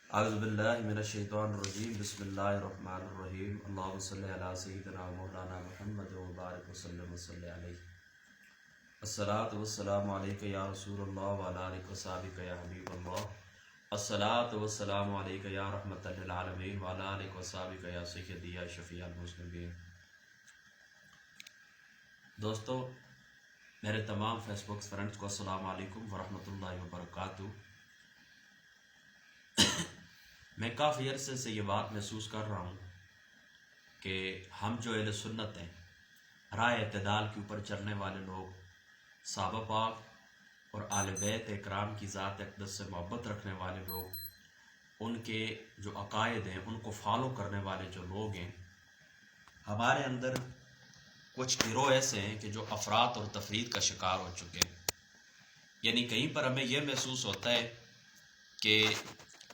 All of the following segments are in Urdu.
اعوذ باللہ من الشیطان الرجیم بسم اللہ الرحمن الرحیم اللہم صلی علی سیدنا مولانا محمد وبارک وسلم وصلی علیہ الصلاۃ والسلام علیک یا رسول اللہ وعلی آلک وصحبک یا حبیب اللہ الصلاۃ والسلام علیک یا رحمۃ للعالمین وعلی آلک وصحبک یا سیدی یا شفیع المذنبین۔ دوستو، میرے تمام فیس بک فرینڈس کو السلام علیکم ورحمۃ اللہ وبرکاتہ۔ میں کافی عرصے سے یہ بات محسوس کر رہا ہوں کہ ہم جو اہل سنت ہیں، راہ اعتدال کے اوپر چلنے والے لوگ، صحابہ پاک اور آل بیت اکرام کی ذات اقدس سے محبت رکھنے والے لوگ، ان کے جو عقائد ہیں ان کو فالو کرنے والے جو لوگ ہیں، ہمارے اندر کچھ گروہ ایسے ہیں کہ جو افراط اور تفرید کا شکار ہو چکے ہیں۔ یعنی کہیں پر ہمیں یہ محسوس ہوتا ہے کہ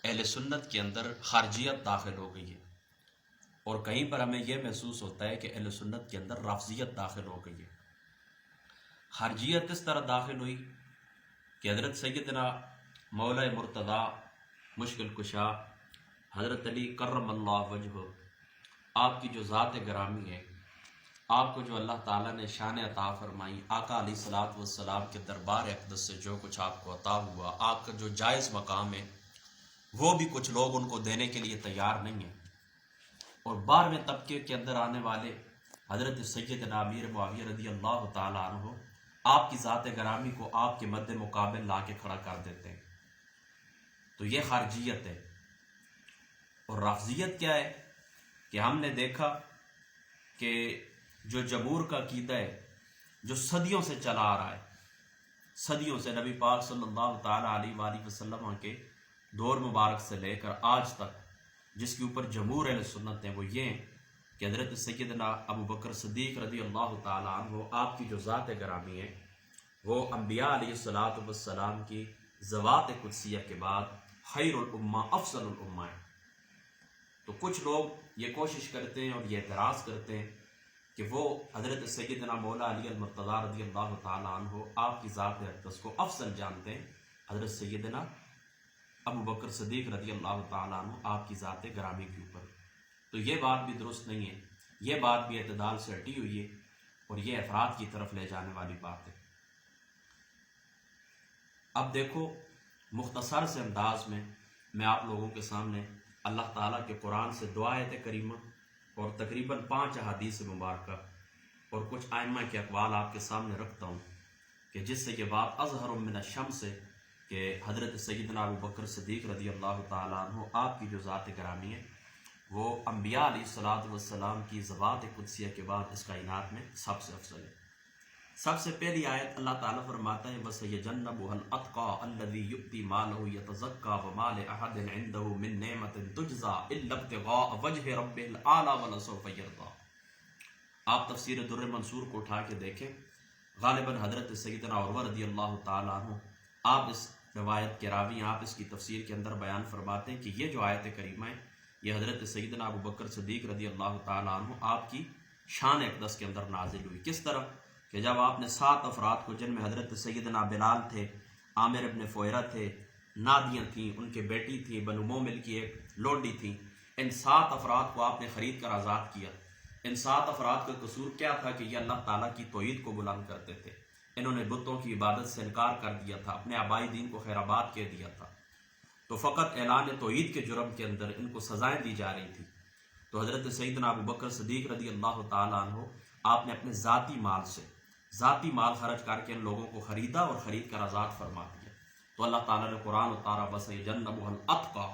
اہل سنت کے اندر خارجیت داخل ہو گئی ہے، اور کہیں پر ہمیں یہ محسوس ہوتا ہے کہ اہل سنت کے اندر رافضیت داخل ہو گئی ہے۔ خارجیت اس طرح داخل ہوئی کہ حضرت سیدنا مولا مرتضی مشکل کشا حضرت علی کرم اللہ وجہہ، آپ کی جو ذات گرامی ہے، آپ کو جو اللہ تعالیٰ نے شان عطا فرمائی، آقا علیہ الصلوۃ والسلام کے دربار اقدس سے جو کچھ آپ کو عطا ہوا، آپ کا جو جائز مقام ہے، وہ بھی کچھ لوگ ان کو دینے کے لیے تیار نہیں ہیں۔ اور 12ویں طبقے کے اندر آنے والے حضرت سیدنا امیر معاویہ رضی اللہ تعالیٰ عنہ آپ کی ذات گرامی کو آپ کے مد مقابل لا کے کھڑا کر دیتے ہیں۔ تو یہ خارجیت ہے۔ اور رافضیت کیا ہے کہ ہم نے دیکھا کہ جو جمہور کا عقیدہ ہے، جو صدیوں سے چلا آ رہا ہے، صدیوں سے نبی پاک صلی اللہ تعالیٰ علیہ وآلہ وسلم کے دور مبارک سے لے کر آج تک، جس کے اوپر جمہور اہل سنت ہیں، وہ یہ ہیں کہ حضرت سیدنا ابو بکر صدیق رضی اللہ تعالیٰ عنہ آپ کی جو ذات گرامی ہے، وہ انبیاء علیہ الصلوۃ والسلام کی ذوات قدسیہ کے بعد خیر الامہ افضل الامہ ہے۔ تو کچھ لوگ یہ کوشش کرتے ہیں اور یہ اعتراض کرتے ہیں کہ وہ حضرت سیدنا مولا علی المرتضی رضی اللہ تعالیٰ عنہ آپ کی ذات اقدس کو افضل جانتے ہیں حضرت سیدنا ابو بکر صدیق رضی اللہ تعالیٰ عنہ آپ کی ذات گرامی کے اوپر۔ تو یہ بات بھی درست نہیں ہے، یہ بات بھی اعتدال سے ہٹی ہوئی ہے، اور یہ افراد کی طرف لے جانے والی بات ہے۔ اب دیکھو، مختصر سے انداز میں آپ لوگوں کے سامنے اللہ تعالیٰ کے قرآن سے 2 آیت کریمہ اور تقریباً 5 احادیث مبارکہ اور کچھ ائمہ کے اقوال آپ کے سامنے رکھتا ہوں، کہ جس سے یہ بات اظہر من الشمس ہے کہ حضرت سیدنا ابو بکر صدیق رضی اللہ تعالیٰ عنہ آپ کی جو ذات گرامی ہے، وہ انبیاء علیہ الصلوۃ والسلام کی ذوات قدسیہ کے بعد اس کائنات میں سب سے افضل ہے۔ سب سے پہلی آیت اللہ تعالیٰ فرماتا ہے وَسَيَجَنَّبُهَا الْأَتْقَى الَّذِي يُؤْتِي مَالَهُ يَتَزَكَّى وَمَا لِأَحَدٍ عِندَهُ مِن نِعْمَةٍ تُجْزَى إِلَّا ابْتِغَاءَ وَجْهِ رَبِّهِ الْأَعْلَى وَلَسَوْفَ يَرْضَىٰ۔ آپ تفسیر در منصور کو اٹھا کے دیکھیں، غالباً حضرت سیدنا عروہ رضی اللہ تعالیٰ عنہ، آپ اس روایت کے راوی، آپ اس کی تفسیر کے اندر بیان فرماتے ہیں کہ یہ جو آیت کریمہ ہے، یہ حضرت سیدنا ابو بکر صدیق رضی اللہ تعالیٰ عنہ آپ کی شان اقدس کے اندر نازل ہوئی۔ کس طرح کہ جب آپ نے 7 افراد کو، جن میں حضرت سیدنا بلال تھے، عامر ابن فویرہ تھے، نادیہ تھیں، ان کے بیٹی تھی، بنو مومل کی ایک لونڈی تھی، ان 7 افراد کو آپ نے خرید کر آزاد کیا۔ ان 7 افراد کا قصور کیا تھا کہ یہ اللہ تعالیٰ کی توحید کو بلند کرتے تھے، انہوں نے بتوں کی عبادت سے انکار کر دیا تھا، اپنے آبائی دین کو خیر آباد کہہ دیا تھا، تو فقط اعلان توحید کے جرم کے اندر ان کو سزائیں دی جا رہی تھی۔ تو حضرت سیدنا ابو بکر صدیق رضی اللہ تعالیٰ عنہ آپ نے اپنے ذاتی مال خرچ کر کے ان لوگوں کو خریدا اور خرید کر آزاد فرما دیا۔ تو اللہ تعالیٰ نے قرآن اتارا وَسَيَجَنَّبُهَا الْأَتْقَى۔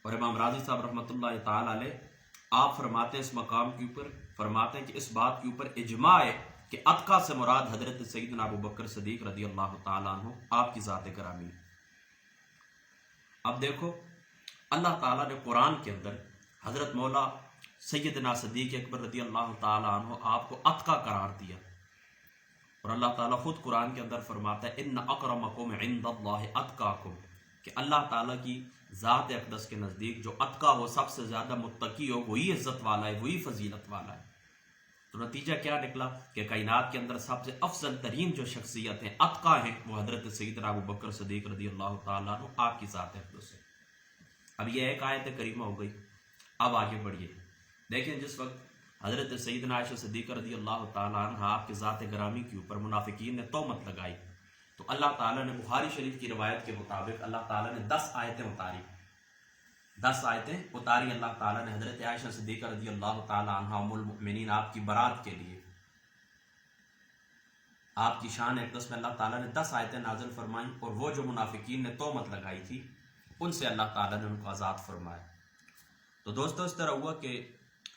اور امام راضی صاحب رحمۃ اللہ تعالیٰ علیہ آپ فرماتے ہیں اس مقام کے اوپر، فرماتے ہیں کہ اس بات کے اوپر اجماع ہے کہ اتقا سے مراد حضرت سیدنا ابو بکر صدیق رضی اللہ تعالیٰ عنہ آپ کی ذات گرامی۔ اب دیکھو، اللہ تعالیٰ نے قرآن کے اندر حضرت مولا سیدنا صدیق اکبر رضی اللہ تعالیٰ عنہ آپ کو اتقا قرار دیا، اور اللہ تعالیٰ خود قرآن کے اندر فرماتا ہے ان اکرمکم عند اللہ اتقاکم، کہ اللہ تعالیٰ کی ذات اقدس کے نزدیک جو اتقا ہو، سب سے زیادہ متقی ہو، وہی عزت والا ہے، وہی فضیلت والا ہے۔ تو نتیجہ کیا نکلا کہ کائنات کے اندر سب سے افضل ترین جو شخصیت ہیں، اتقا ہیں، وہ حضرت سیدنا ابو بکر صدیق رضی اللہ تعالیٰ عنہ آپ کی ذات اقدس ہے۔ اب یہ ایک آیت کریمہ ہو گئی. اب آگے بڑھیے. دیکھیں جس وقت حضرت سیدنا عائشہ صدیقہ رضی اللہ تعالیٰ عنہ آپ کے ذات گرامی کے اوپر منافقین نے تہمت لگائی تو اللہ تعالیٰ نے بخاری شریف کی روایت کے مطابق اللہ تعالیٰ نے 10 آیتیں اتاری. 10 آیتیں اتاری اللہ تعالیٰ نے حضرت عائشہ صدیقہ رضی اللہ تعالیٰ عنہ ام المؤمنین آپ کی برات کے لیے، آپ کی شان اقدس میں اللہ تعالیٰ نے 10 آیتیں نازل فرمائیں، اور وہ جو منافقین نے تہمت لگائی تھی ان سے اللہ تعالیٰ نے ان کو آزاد فرمایا. تو دوستو اس طرح ہوا کہ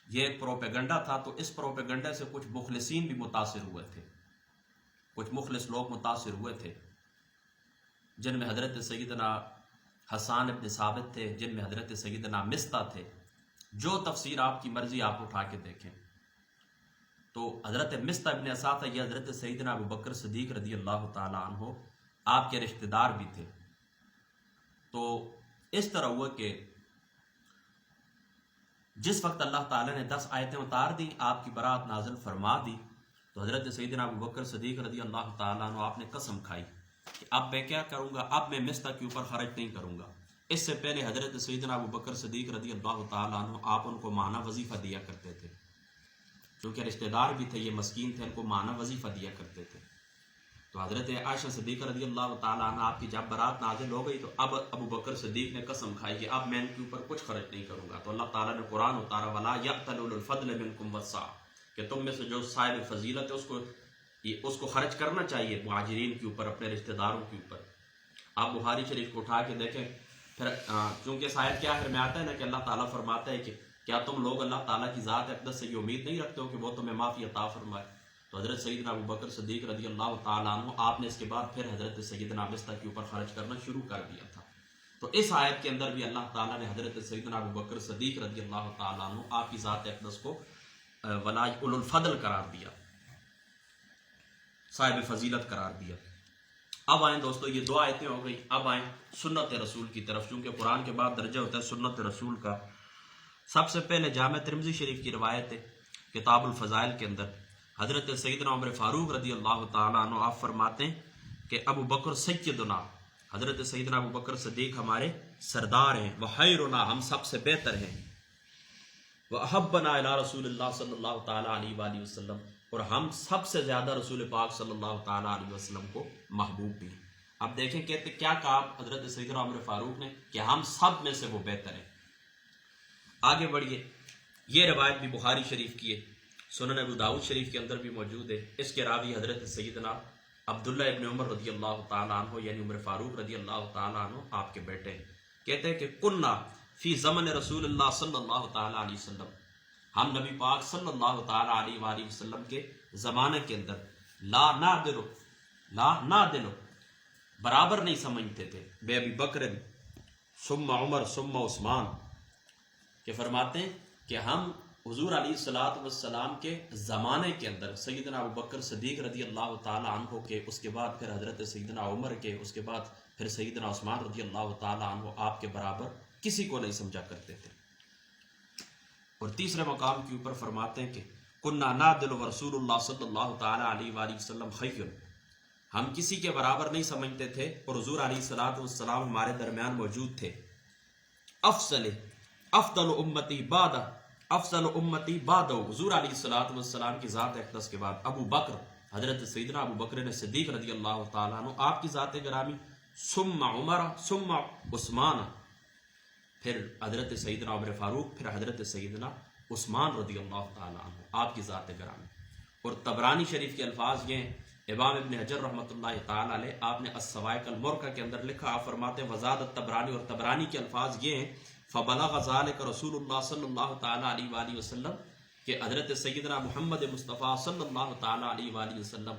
یہ ایک پروپیگنڈا تھا، تو اس پروپیگنڈا سے کچھ مخلصین بھی متاثر ہوئے تھے، کچھ مخلص لوگ متاثر ہوئے تھے، جن میں حضرت سیدنا حسان ابن ثابت تھے، جن میں حضرت سیدنا مستہ تھے. جو تفسیر آپ کی مرضی آپ اٹھا کے دیکھیں. تو حضرت مستہ ابن اساتہ یہ حضرت سیدنا ابو بکر صدیق رضی اللہ تعالیٰ عنہ آپ کے رشتہ دار بھی تھے. تو اس طرح ہوا کہ جس وقت اللہ تعالیٰ نے 10 آیتیں اتار دی، آپ کی برات نازل فرما دی، تو حضرت سیدنا ابو بکر صدیق رضی اللہ تعالیٰ عنہ آپ نے قسم کھائی کہ اب میں کیا کروں گا، اب میں مستہ کے اوپر خرچ نہیں کروں گا. اس سے پہلے حضرت سیدنا ابو بکر صدیق رضی اللہ تعالیٰ عنہ آپ ان کو ماہانہ وظیفہ دیا کرتے تھے، کیونکہ رشتہ دار بھی تھے، یہ مسکین تھے، ان کو ماہانہ وظیفہ دیا کرتے تھے. تو حضرت عائشہ صدیقہ رضی اللہ تعالیٰ عنہ آپ کی جب برات نازل ہو گئی تو اب ابو بکر صدیق نے قسم کھائی کہ اب میں ان کے اوپر کچھ خرچ نہیں کروں گا. تو اللہ تعالیٰ نے قرآن اتارا وَلَا يَأْتَلُ أُولُو الْفَضْلِ مِنْكُمْ وَالسَّعَةِ کہ تم میں سے جو صاحب فضیلت ہے اس کو خرچ کرنا چاہیے مہاجرین کے اوپر، اپنے رشتہ داروں کے اوپر. آپ بخاری شریف کو اٹھا کے دیکھیں. پھر چونکہ شاید کیا آخر میں آتا ہے نا کہ اللہ تعالیٰ فرماتا ہے کہ کیا تم لوگ اللہ تعالیٰ کی ذات اقدس سے یہ امید نہیں رکھتے ہو کہ وہ تمہیں معافی عطا فرمائے. تو حضرت سیدنا ابو بکر صدیق رضی اللہ تعالیٰ عنہ آپ نے اس کے بعد پھر حضرت سیدنا مستہ کے اوپر خرچ کرنا شروع کر دیا تھا. تو اس آیت کے اندر بھی اللہ تعالیٰ نے حضرت سیدنا ابو بکر صدیق رضی اللہ تعالیٰ عنہ آپ کی ذات اقدس کو ولا اولو الفضل قرار دیا، صاحب فضیلت قرار دیا. اب آئیں دوستو، یہ 2 آیتیں ہو گئی. اب آئیں سنت رسول کی طرف، چونکہ قرآن کے بعد درجہ ہوتا ہے سنت رسول کا. سب سے پہلے جامع ترمذی شریف کی روایت ہے کتاب الفضائل کے اندر حضرت سیدنا عمر فاروق رضی اللہ تعالیٰ عنہ آپ فرماتے ہیں کہ ابو بکر سیدنا، حضرت سیدنا ابو بکر صدیق ہمارے سردار ہیں، وخیرنا ہم سب سے بہتر ہیں، وَأَحَبَّنَا إِلَىٰ رسول اللہ صلی اللہ تعالیٰ علیہ وآلہ وسلم اور ہم سب سے زیادہ رسول پاک صلی اللہ تعالیٰ علیہ وسلم کو محبوب بھی. اب دیکھیں کہتے کیا کہا حضرت سیدنا عمر فاروق نے کہ ہم سب میں سے وہ بہتر ہیں. آگے بڑھیے. یہ روایت بھی بخاری شریف کی ہے، سنن ابو داؤد شریف کے اندر بھی موجود ہے. اس کے راوی حضرت سیدنا عبداللہ ابن عمر رضی اللہ تعالیٰ عنہ یعنی عمر فاروق رضی اللہ تعالیٰ عنہ آپ کے بیٹے ہیں. کہتے ہیں کہ کننا فی زمن رسول اللہ صلی اللہ تعالیٰ علیہ وسلم، ہم نبی پاک صلی اللہ تعالیٰ علیہ وآلہ وسلم کے زمانے کے اندر لا نعدل برابر نہیں سمجھتے تھے بے ابی بکر ثم عمر ثم عثمان، کہ فرماتے ہیں کہ ہم حضور علیہ الصلوۃ والسلام کے زمانے کے اندر سیدنا ابو بکر صدیق رضی اللہ تعالیٰ عنہ کے، اس کے بعد پھر حضرت سیدنا عمر کے، اس کے بعد پھر سیدنا عثمان رضی اللہ تعالیٰ عنہ آپ کے برابر کسی کو نہیں سمجھا کرتے تھے. اور تیسرے مقام کے اوپر فرماتے ہیں کہ کننا نعدل ورسول اللہ صلی اللہ تعالیٰ علیہ وآلہ وسلم خیر، ہم کسی کے برابر نہیں سمجھتے تھے اور حضور علیہ الصلوۃ والسلام ہمارے درمیان موجود تھے. افضل امتی بعد حضور علیہ الصلوۃ والسلام کی ذات اقدس کے بعد ابو بکر، حضرت سیدنا ابو بکر صدیق رضی اللہ تعالیٰ عنہ آپ کی ذات گرامی، ثم عمر ثم عثمان، پھر حضرت سیدنا عمر فاروق، پھر حضرت سیدنا عثمان رضی اللہ تعالیٰ عنہ آپ کی ذات گرامی. اور طبرانی شریف کے الفاظ یہ ہیں، امام ابن حجر رحمۃ اللہ تعالیٰ علیہ آپ نے الصواعق المرکہ کے اندر لکھا، آپ فرماتے ہیں وزاد الطبرانی، اور طبرانی کے الفاظ یہ ہیں فبلغ ذلك رسول اللہ صلی اللہ تعالیٰ علیہ وآلہ وسلم، کہ حضرت سیدنا محمد مصطفیٰ صلی اللہ تعالیٰ علیہ وآلہ وسلم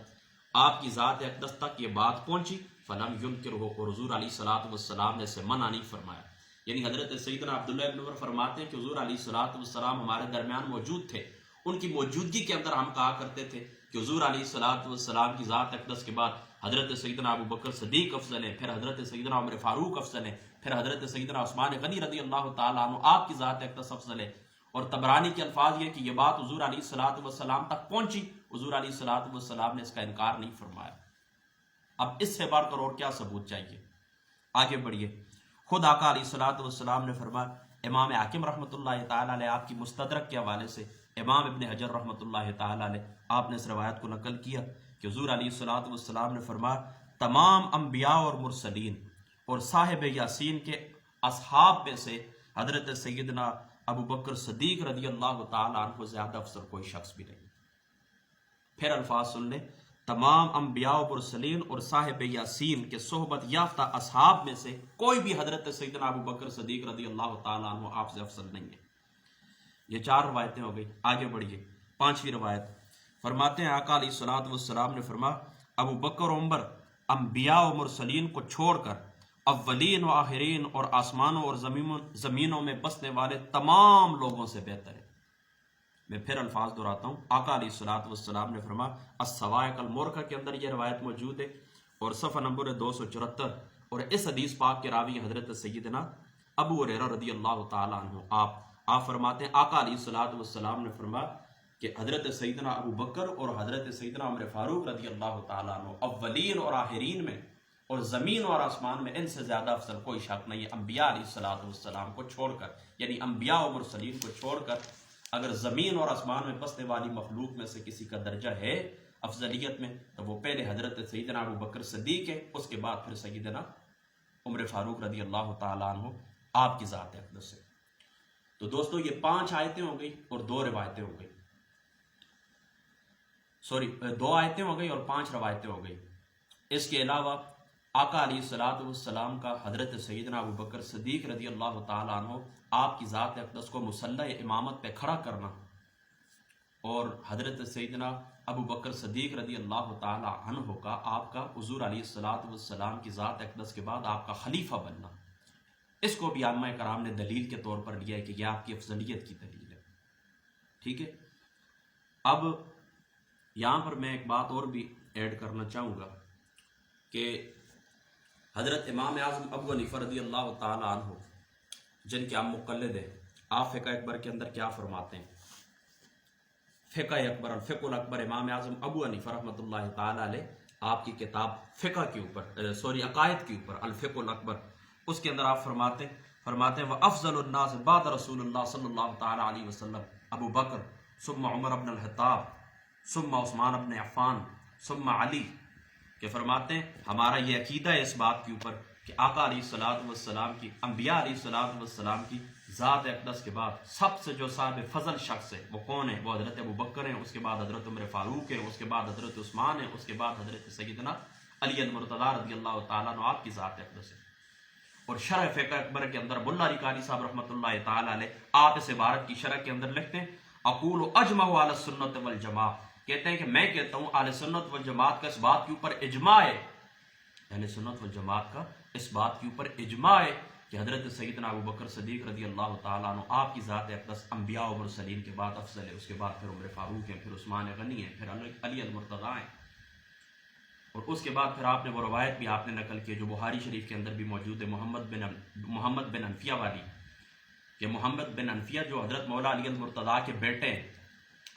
آپ کی ذات اقدس تک یہ بات پہنچی، فلم ينکرہ، اور حضور علیہ الصلوۃ والسلام نے اسے منع نہیں فرمایا. یعنی حضرت سیدنا عبداللہ ابن عمر فرماتے ہیں کہ حضور علیہ الصلوۃ والسلام ہمارے درمیان موجود تھے، ان کی موجودگی کے اندر ہم کہا کرتے تھے کہ حضور علیہ الصلوۃ والسلام کی ذات اقدس کے بعد حضرت سیدنا ابو بکر صدیق افضل ہیں، پھر حضرت سیدنا عمر فاروق افضل ہیں، پھر حضرت سیدنا عثمان غنی رضی اللہ تعالیٰ عنہ آپ کی ذات اقدس افضل ہے. اور طبرانی کے الفاظ یہ کہ یہ بات حضور علیہ الصلوۃ والسلام تک پہنچی، حضور علیہ الصلوۃ والسلام نے اس کا انکار نہیں فرمایا. اب اس سے بڑھ کر اور کیا ثبوت چاہیے؟ آگے بڑھیے. خود آقا علیہ الصلوۃ والسلام نے فرمایا، امام حاکم رحمۃ اللہ تعالیٰ علیہ آپ کی مستدرک کے حوالے سے، امام ابن حجر رحمۃ اللہ تعالیٰ علیہ آپ نے اس روایت کو نقل کیا کہ حضور علیہ الصلوۃ والسلام نے فرمایا تمام انبیاء اور مرسلین اور صاحب یاسین کے اصحاب میں سے حضرت سیدنا ابو بکر صدیق رضی اللہ تعالیٰ عنہ سے زیادہ افضل کوئی شخص بھی نہیں۔ پھر الفاظ سن لیں، تمام انبیاء و مرسلین اور صاحب یاسین کے صحبت یافتہ اصحاب میں سے کوئی بھی حضرت سیدنا ابو بکر صدیق رضی اللہ تعالیٰ عنہ آپ سے افضل نہیں ہے۔ یہ 4 روایتیں ہو گئی، آگے بڑھیے 5ویں روایت فرماتے ہیں آقا علیہ الصلوۃ والسلام نے فرمایا ابو بکر و عمر انبیاء و مرسلین کو چھوڑ کر اولین و آخرین اور آسمانوں اور زمینوں میں بسنے والے تمام لوگوں سے بہتر ہے۔ میں پھر الفاظ دہراتا ہوں، آقا علیہ الصلوۃ والسلام نے فرمایا الصواعق المرکہ کے اندر یہ روایت موجود ہے اور صفحہ نمبر 274، اور اس حدیث پاک کے راوی حضرت سیدنا ابو ہریرہ رضی اللہ تعالیٰ عنہ آپ فرماتے ہیں آقا علیہ الصلوۃ والسلام نے فرمایا کہ حضرت سیدنا ابو بکر اور حضرت سیدنا عمر فاروق رضی اللہ تعالیٰ عنہ اولین اور آخرین میں اور زمین اور آسمان میں ان سے زیادہ افضل کوئی شک نہیں ہے، انبیاء علیہ الصلوۃ والسلام کو چھوڑ کر، یعنی انبیاء و مرسلین کو چھوڑ کر اگر زمین اور آسمان میں بسنے والی مخلوق میں سے کسی کا درجہ ہے افضلیت میں تو وہ پہلے حضرت سیدنا ابو بکر صدیق ہے، اس کے بعد پھر سیدنا عمر فاروق رضی اللہ تعالیٰ عنہ آپ کی ذات اقدس ہے۔ تو دوستو یہ 5 آیتیں ہو گئی اور 2 روایتیں ہو گئی، 2 آیتیں ہو گئی اور 5 روایتیں ہو گئی۔ اس کے علاوہ آقا علیہ الصلوۃ والسلام کا حضرت سیدنا ابو بکر صدیق رضی اللہ تعالیٰ عنہ آپ کی ذات اقدس کو مصلی امامت پہ کھڑا کرنا، اور حضرت سیدنا ابو بکر صدیق رضی اللہ تعالیٰ عنہ کا آپ کا حضور علیہ الصلوۃ والسلام کی ذات اقدس کے بعد آپ کا خلیفہ بننا، اس کو بھی علماء کرام نے دلیل کے طور پر لیا ہے کہ یہ آپ کی افضلیت کی دلیل ہے۔ ٹھیک ہے، اب یہاں پر میں ایک بات اور بھی ایڈ کرنا چاہوں گا کہ حضرت امام اعظم ابو حنیفہ رضی اللہ تعالیٰ عنہ جن کے ہم مقلد ہیں، آپ فقہ اکبر کے اندر کیا فرماتے ہیں؟ فقہ اکبر الفقہ الاکبر امام اعظم ابو حنیفہ رحمۃ اللہ تعالیٰ علیہ آپ کی کتاب فقہ کے اوپر عقائد کے اوپر الفقہ الاکبر، اس کے اندر آپ فرماتے ہیں وَأَفْضَلُ النَّاسِ بَعْدَ رسول اللہ صلی اللہ تعالیٰ علیہ وسلم ابو بکر ثم عمر بن الخطاب ثم عثمان بن عفان ثم علی، کہ فرماتے ہیں ہمارا یہ عقیدہ ہے اس بات کے اوپر کہ آقا علیہ الصلوۃ والسلام کی، انبیاء علیہ الصلوۃ والسلام کی ذات اقدس کے بعد سب سے جو صاحب فضل شخص ہے وہ کون ہے؟ وہ حضرت ابو بکر ہیں، اس کے بعد حضرت عمر فاروق ہے، اس کے بعد حضرت عثمان ہے، اس کے بعد حضرت سیدنا علی المرتضیٰ رضی اللہ تعالیٰ عنہ آپ کی ذات اقدس ہے۔ اور شرح فقہ اکبر کے اندر ملا علی قاری صاحب رحمۃ اللہ تعالیٰ علیہ آپ اس عبارت کی شرح کے اندر لکھتے ہیں اقول اجمع علی السنت والجماع، کہتے ہیں کہ میں کہتا ہوں اہل سنت والجماعت کا اس بات کے اوپر اجماع ہے، اہل سنت والجماعت کا اس بات کے اوپر اجماع ہے کہ حضرت سیدنا ابو بکر صدیق رضی اللہ تعالیٰ عنہ آپ کی ذات اقدس انبیاء و مرسلین کے بعد افضل ہے، اس کے بعد پھر عمر فاروق ہیں، پھر عثمان غنی ہیں، پھر علی المرتضیٰ ہیں، اور اس کے بعد پھر آپ نے وہ روایت بھی آپ نے نقل کی جو بخاری شریف کے اندر بھی موجود ہے محمد بن انفیہ والی، کہ محمد بن انفیہ جو حضرت مولا علی المرتضیٰ کے بیٹے ہیں،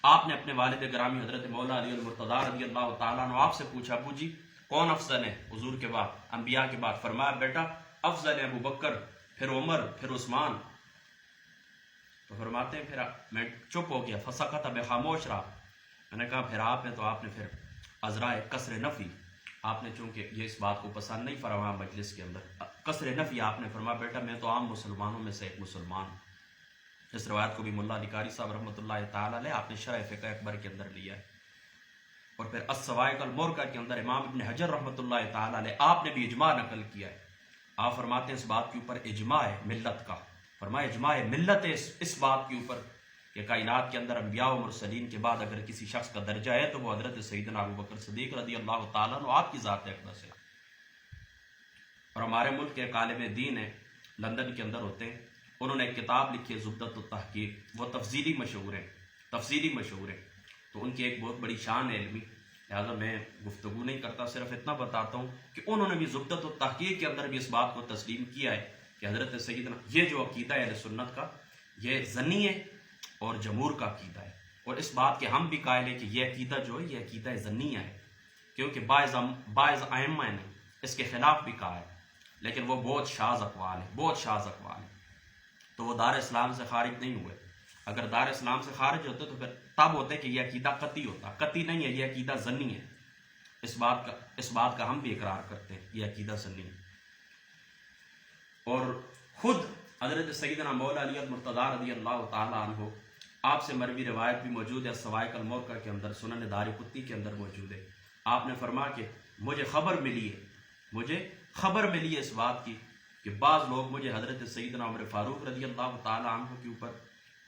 آپ نے اپنے والد گرامی حضرت مولا علی المرتضیٰ رضی اللہ تعالیٰ عنہ آپ سے پوچھا ابو جی کون افضل ہے حضور کے بعد، انبیاء کے بعد؟ فرمایا بیٹا افضل ہے ابو بکر، پھر عمر، پھر عثمان۔ تو فرماتے ہیں پھر میں چپ ہو گیا، فسکت، اب خاموش رہا، میں نے کہا پھر آپ نے تو آپ نے پھر عذرائے قصر نفی، آپ نے چونکہ یہ اس بات کو پسند نہیں فرمایا مجلس کے اندر، قصر نفی آپ نے فرمایا بیٹا میں تو عام مسلمانوں میں سے ایک مسلمان ہوں۔ اس روایت کو بھی ملا علی قاری صاحب رحمۃ اللہ تعالیٰ علیہ آپ نے شرح فقہ اکبر کے اندر لیا ہے، اور پھر الصواعق المرکہ کے اندر امام ابن حجر رحمۃ اللہ تعالیٰ علیہ آپ نے بھی اجماع نقل کیا ہے، آپ فرماتے ہیں اس بات کے اوپر اجماع ہے ملت کا، فرمایا اجماع ہے ملت ہے اس بات کے اوپر کہ کائنات کے اندر انبیاء و مرسلین کے بعد اگر کسی شخص کا درجہ ہے تو وہ حضرت سیدنا ابو بکر صدیق رضی اللہ تعالیٰ عنہ آپ کی ذات اقدس ہے۔ اور ہمارے ملک کے ایک عالم دین ہیں لندن کے اندر ہوتے ہیں، انہوں نے ایک کتاب لکھی ہے زبدۃ التحقیق، وہ تفصیلی مشہور ہیں، تو ان کی ایک بہت بڑی شان ہے علمی، لہٰذا میں گفتگو نہیں کرتا، صرف اتنا بتاتا ہوں کہ انہوں نے بھی زبدۃ التحقیق کے اندر بھی اس بات کو تسلیم کیا ہے کہ حضرت سیدنا یہ جو عقیدہ ہے اہل سنت کا یہ ظنی ہے اور جمہور کا عقیدہ ہے، اور اس بات کے ہم بھی قائل ہیں کہ یہ عقیدہ جو ہے یہ عقیدہ ظنیہ ہے، کیونکہ بعض ائمہ نے اس کے خلاف بھی کہا ہے، لیکن وہ بہت شاذ اقوال ہے، بہت شاذ اقوال ہے، تو وہ دار اسلام سے خارج نہیں ہوئے۔ اگر دار اسلام سے خارج ہوتے تو پھر تب ہوتے کہ یہ عقیدہ قطعی ہوتا، قطعی نہیں ہے، یہ عقیدہ ظنی ہے۔ اس بات کا ہم بھی اقرار کرتے ہیں، یہ عقیدہ ظنی ہے۔ اور خود حضرت سیدنا مولا علی المرتضیٰ رضی اللہ تعالیٰ عنہ، آپ سے مروی روایت بھی موجود ہے، سوائق الموقع کے اندر، سنن دارقطنی کے اندر موجود ہے۔ آپ نے فرمایا کہ مجھے خبر ملی ہے اس بات کی کہ بعض لوگ مجھے حضرت سیدنا عمر فاروق رضی اللہ تعالیٰ عنہ کے اوپر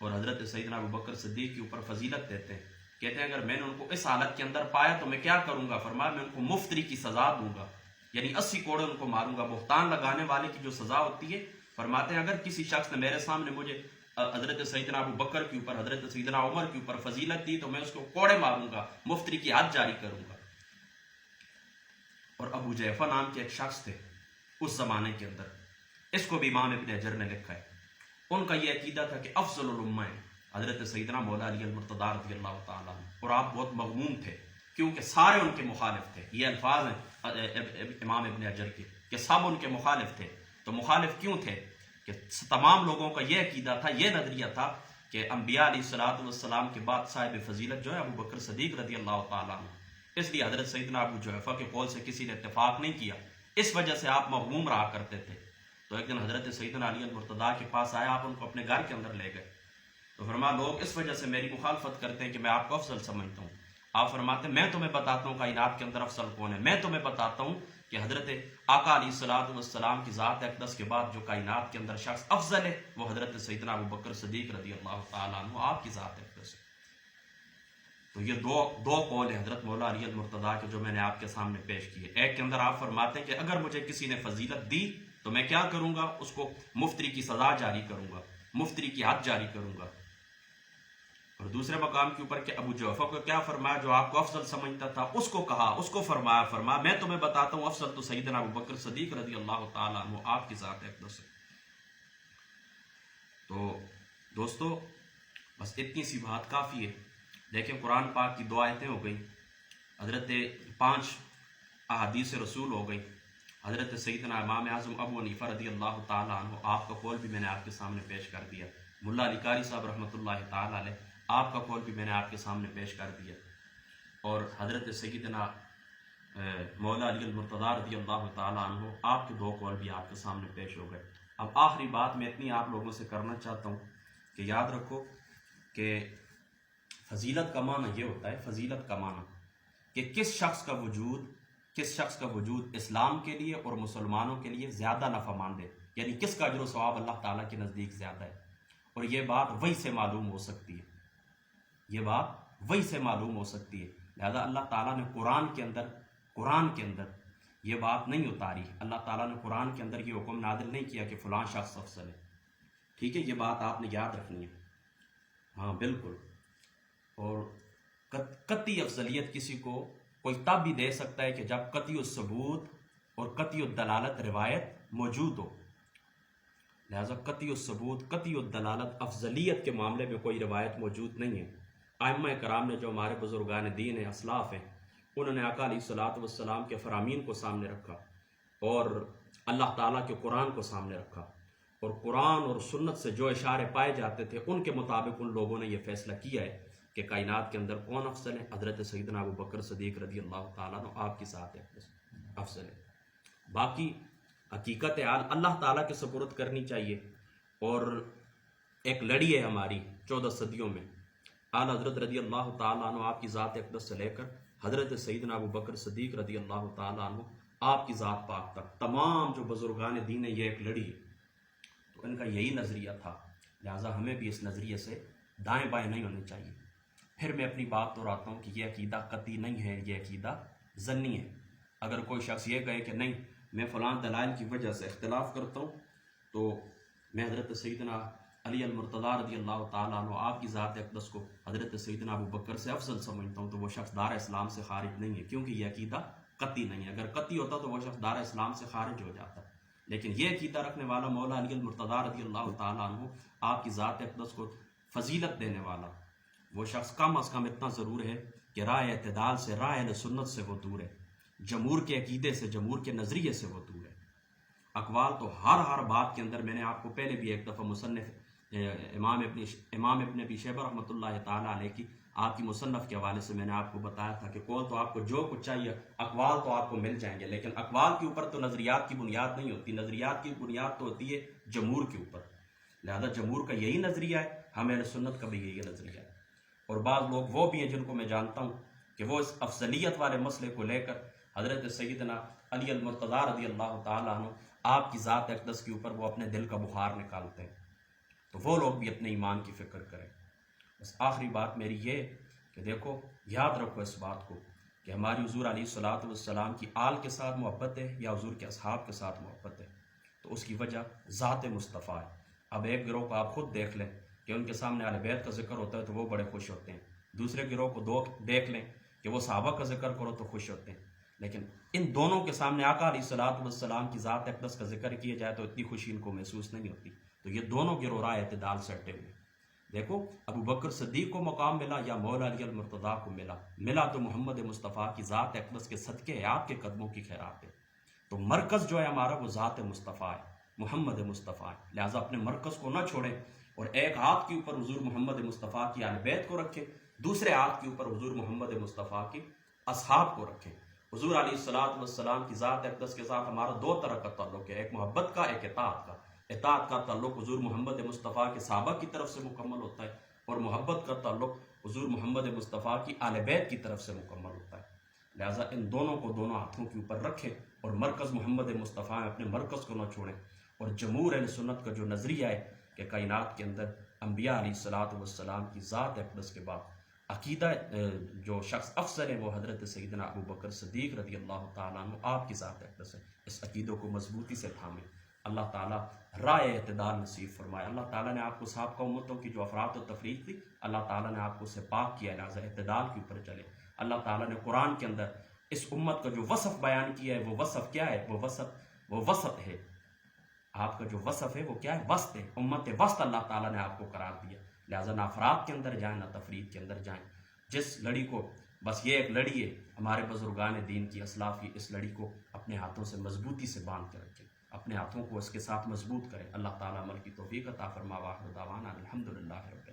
اور حضرت سیدنا ابوبکر صدیق کے اوپر فضیلت دیتے ہیں، کہتے ہیں اگر میں نے ان کو اس حالت کے اندر پایا تو میں کیا کروں گا؟ فرمایا میں ان کو مفتری کی سزا دوں گا، یعنی 80 کوڑے ان کو ماروں گا۔ بہتان لگانے والے کی جو سزا ہوتی ہے، فرماتے ہیں اگر کسی شخص نے میرے سامنے مجھے حضرت سیدنا ابوبکر کے اوپر، حضرت سیدنا عمر کے اوپر فضیلت دی تو میں اس کو کوڑے ماروں گا، مفتری کی حد جاری کروں گا۔ اور ابو جعفر نام کے ایک شخص تھے اس زمانے کے اندر، اس کو بھی امام ابن حجر نے لکھا ہے، ان کا یہ عقیدہ تھا کہ افضل الامہ حضرت سیدنا مولا علی المرتضیٰ رضی اللہ تعالیٰ عنہ، اور آپ بہت مغموم تھے کیونکہ سارے ان کے مخالف تھے۔ یہ الفاظ ہیں امام ابن حجر کے کہ سب ان کے مخالف تھے۔ تو مخالف کیوں تھے؟ کہ تمام لوگوں کا یہ عقیدہ تھا، یہ نظریہ تھا کہ انبیاء علیہ الصلوۃ والسلام کے بعد صاحب فضیلت جو ہے ابو بکر صدیق رضی اللہ تعالیٰ عنہ، اس لیے حضرت سیدنا ابو جعفر کے قول سے کسی نے اتفاق نہیں کیا، اس وجہ سے آپ مغموم رہا کرتے تھے۔ تو ایک دن حضرت سیدنا علی المرتضیٰ کے پاس آئے، آپ ان کو اپنے گھر کے اندر لے گئے، تو فرمایا لوگ اس وجہ سے میری مخالفت کرتے ہیں کہ میں آپ کو افضل سمجھتا ہوں۔ آپ فرماتے ہیں میں تمہیں بتاتا ہوں کائنات کے اندر افضل کون ہے، میں تمہیں بتاتا ہوں کہ حضرت آقا علیہ الصلوۃ والسلام کی ذات اقدس کے بعد جو کائنات کے اندر شخص افضل ہے وہ حضرت سیدنا ابو بکر صدیق رضی اللہ تعالیٰ عنہ، آپ کی ذات اقدس ہے۔ تو یہ دو قول ہیں حضرت مولا علی المرتضیٰ کے جو میں نے آپ کے سامنے پیش کیے۔ ایک کے اندر آپ فرماتے ہیں کہ اگر مجھے کسی نے فضیلت دی تو میں کیا کروں گا؟ اس کو مفتری کی سزا جاری کروں گا، مفتری کی حد جاری کروں گا۔ اور دوسرے مقام کے اوپر کہ ابو جعفر کو کیا فرمایا؟ جو آپ کو افضل سمجھتا تھا اس کو کہا، اس کو فرمایا میں تمہیں بتاتا ہوں افضل تو سیدنا ابو بکر صدیق رضی اللہ تعالیٰ عنہ، آپ کی ذات اقدس ہے۔ تو دوستو بس اتنی سی بات کافی ہے۔ دیکھیں قرآن پاک کی 2 آیتیں ہو گئی، حضرت 5 احادیث رسول ہو گئی، حضرت سیدنا امام اعظم ابو حنیفہ رضی اللہ تعالیٰ عنہ، آپ کا قول بھی میں نے آپ کے سامنے پیش کر دیا، ملا علی قاری صاحب رحمۃ اللہ تعالیٰ علیہ، آپ کا قول بھی میں نے آپ کے سامنے پیش کر دیا، اور حضرت سیدنا مولا علی المرتضیٰ رضی اللہ تعالیٰ عنہ، آپ کے 2 قول بھی آپ کے سامنے پیش ہو گئے۔ اب آخری بات میں اتنی آپ لوگوں سے کرنا چاہتا ہوں کہ یاد رکھو کہ فضیلت کا معنی یہ ہوتا ہے، فضیلت کا معنی کہ کس شخص کا وجود اسلام کے لیے اور مسلمانوں کے لیے زیادہ نفع مند ہے، یعنی کس کا اجر و ثواب اللہ تعالیٰ کے نزدیک زیادہ ہے۔ اور یہ بات وہی سے معلوم ہو سکتی ہے، یہ بات وہی سے معلوم ہو سکتی ہے۔ لہذا اللہ تعالیٰ نے قرآن کے اندر یہ بات نہیں اتاری، اللہ تعالیٰ نے قرآن کے اندر یہ حکم نازل نہیں کیا کہ فلاں شخص افضل ہے، ٹھیک ہے؟ یہ بات آپ نے یاد رکھنی ہے، ہاں بالکل۔ اور قطعی افضلیت کسی کو کوئی تب بھی دے سکتا ہے کہ جب قطعی الثبوت اور قطعی الدلالت روایت موجود ہو۔ لہذا قطعی الثبوت، قطعی الدلالت، افضلیت کے معاملے میں کوئی روایت موجود نہیں ہے۔ ائمہ کرام نے جو ہمارے بزرگان دین ہیں، اسلاف ہیں، انہوں نے آقا علیہ الصلوۃ والسلام کے فرامین کو سامنے رکھا اور اللہ تعالیٰ کے قرآن کو سامنے رکھا، اور قرآن اور سنت سے جو اشارے پائے جاتے تھے ان کے مطابق ان لوگوں نے یہ فیصلہ کیا ہے کہ کائنات کے اندر کون افضل ہے؟ حضرت سیدنا ابو بکر صدیق رضی اللہ تعالیٰ عنہ، آپ کی ذات افضل ہے۔ باقی حقیقت حال اللہ تعالیٰ کے سپرد کرنی چاہیے، اور ایک لڑی ہے ہماری 14 صدیوں میں، اعلیٰ حضرت رضی اللہ تعالیٰ عنہ آپ کی ذات اقدس سے لے کر حضرت سیدنا ابو بکر صدیق رضی اللہ تعالیٰ عنہ آپ کی ذات پاک تک، تمام جو بزرگان دین ہے، یہ ایک لڑی ہے۔ تو ان کا یہی نظریہ تھا، لہٰذا ہمیں بھی اس نظریے سے دائیں بائیں نہیں ہونے چاہیے۔ پھر میں اپنی بات دہراتا ہوں کہ یہ عقیدہ قطعی نہیں ہے، یہ عقیدہ ظنی ہے۔ اگر کوئی شخص یہ کہے کہ نہیں میں فلاں دلائل کی وجہ سے اختلاف کرتا ہوں تو میں حضرت سیدنا علی المرتضیٰ رضی اللہ تعالیٰ عنہ آپ کی ذات اقدس کو حضرت سیدنا ابو بکر سے افضل سمجھتا ہوں، تو وہ شخص دار اسلام سے خارج نہیں ہے، کیونکہ یہ عقیدہ قطعی نہیں ہے۔ اگر قطعی ہوتا تو وہ شخص دار اسلام سے خارج ہو جاتا، لیکن یہ عقیدہ رکھنے والا مولا علی المرتضیٰ رضی اللہ تعالیٰ عنہ آپ کی ذات اقدس کو فضیلت دینے والا وہ شخص کم از کم اتنا ضرور ہے کہ راہ اعتدال سے، راہ اہل سنت سے وہ دور ہے، جمہور کے عقیدے سے، جمہور کے نظریے سے وہ دور ہے۔ اقوال تو ہر بات کے اندر میں نے آپ کو پہلے بھی ایک دفعہ مصنف امام ابن ابی شیبہ رحمۃ اللہ تعالیٰ علیہ کی آپ کی مصنف کے حوالے سے میں نے آپ کو بتایا تھا کہ قول تو آپ کو جو کچھ چاہیے اقوال تو آپ کو مل جائیں گے، لیکن اقوال کے اوپر تو نظریات کی بنیاد نہیں ہوتی، نظریات کی بنیاد تو ہوتی ہے جمہور کے اوپر۔ لہذا جمہور کا یہی نظریہ ہے، ہم اہل سنت کا بھی یہی نظریہ ہے۔ اور بعض لوگ وہ بھی ہیں جن کو میں جانتا ہوں کہ وہ اس افضلیت والے مسئلے کو لے کر حضرت سیدنا علی المرتضیٰ رضی اللہ تعالیٰ عنہ آپ کی ذات اقدس کے اوپر وہ اپنے دل کا بخار نکالتے ہیں، تو وہ لوگ بھی اپنے ایمان کی فکر کریں۔ بس آخری بات میری یہ کہ دیکھو، یاد رکھو اس بات کو کہ ہماری حضور علیہ الصلوۃ والسلام کی آل کے ساتھ محبت ہے یا حضور کے اصحاب کے ساتھ محبت ہے، تو اس کی وجہ ذات مصطفیٰ ہے۔ اب ایک گروہ کو آپ خود دیکھ لیں کہ ان کے سامنے اہل بیت کا ذکر ہوتا ہے تو وہ بڑے خوش ہوتے ہیں، دوسرے گروہ کو دیکھ لیں کہ وہ صحابہ کا ذکر کرو تو خوش ہوتے ہیں، لیکن ان دونوں کے سامنے آقا علیہ الصلوۃ والسلام کی ذات اقدس کا ذکر کیا جائے تو اتنی خوشی ان کو محسوس نہیں ہوتی۔ تو یہ دونوں گروہ راہ اعتدال سے ہٹے ہوئے۔ دیکھو، ابو بکر صدیق کو مقام ملا یا مولا علی المرتضیٰ کو ملا تو محمد مصطفیٰ کی ذات اقدس کے صدقے ہے، آپ کے قدموں کی خیرات ہے۔ تو مرکز جو ہے ہمارا وہ ذات مصطفیٰ ہے، محمد مصطفیٰ ہے۔ لہٰذا اپنے مرکز کو نہ چھوڑیں اور ایک ہاتھ کے اوپر حضور محمد مصطفیٰ کی اہل بیت کو رکھیں، دوسرے ہاتھ کے اوپر حضور محمد مصطفیٰ کی اصحاب کو رکھیں۔ حضور علیہ الصلوۃ والسلام کی ذات اقدس کے ساتھ ہمارا دو طرح کا تعلق ہے، ایک محبت کا، ایک اطاعت کا۔ اطاعت کا تعلق حضور محمد مصطفیٰ کے صحابہ کی طرف سے مکمل ہوتا ہے، اور محبت کا تعلق حضور محمد مصطفیٰ کی آل بیت کی طرف سے مکمل ہوتا ہے۔ لہٰذا ان دونوں کو دونوں ہاتھوں کے اوپر رکھیں اور مرکز محمد مصطفیٰ میں اپنے مرکز کو نہ چھوڑیں۔ اور جمہور اہل سنت کا جو نظریہ ہے کہ کائنات کے اندر انبیاء علیہ الصلوۃ والسلام کی ذات اقدس کے بعد عقیدہ جو شخص افضل ہے وہ حضرت سیدنا ابو بکر صدیق رضی اللہ تعالیٰ عنہ آپ کی ذات اقدس ہے۔ اس عقیدوں کو مضبوطی سے تھامیں، اللہ تعالیٰ راہ اعتدال نصیب فرمائے۔ اللہ تعالیٰ نے آپ کو سابقہ امتوں کی جو افراد و تفریق تھی، اللہ تعالیٰ نے آپ کو اسے پاک کیا، لہٰذا اعتدال کے اوپر چلے۔ اللہ تعالیٰ نے قرآن کے اندر اس امت کا جو وصف بیان کیا ہے وہ وصف کیا ہے؟ وہ وسط ہے۔ آپ کا جو وصف ہے وہ کیا ہے؟ وسط ہے، امت وسط اللہ تعالیٰ نے آپ کو قرار دیا۔ لہٰذا نہ افراد کے اندر جائیں نہ تفریق کے اندر جائیں۔ جس لڑی کو بس یہ ایک لڑی ہے ہمارے بزرگان دین کی، اسلاف کی، اس لڑی کو اپنے ہاتھوں سے مضبوطی سے باندھ کر رکھیں، اپنے ہاتھوں کو اس کے ساتھ مضبوط کریں۔ اللہ تعالیٰ عمل کی توفیق عطا فرما۔ وآخر دعوانا الحمدللہ رب العالمین۔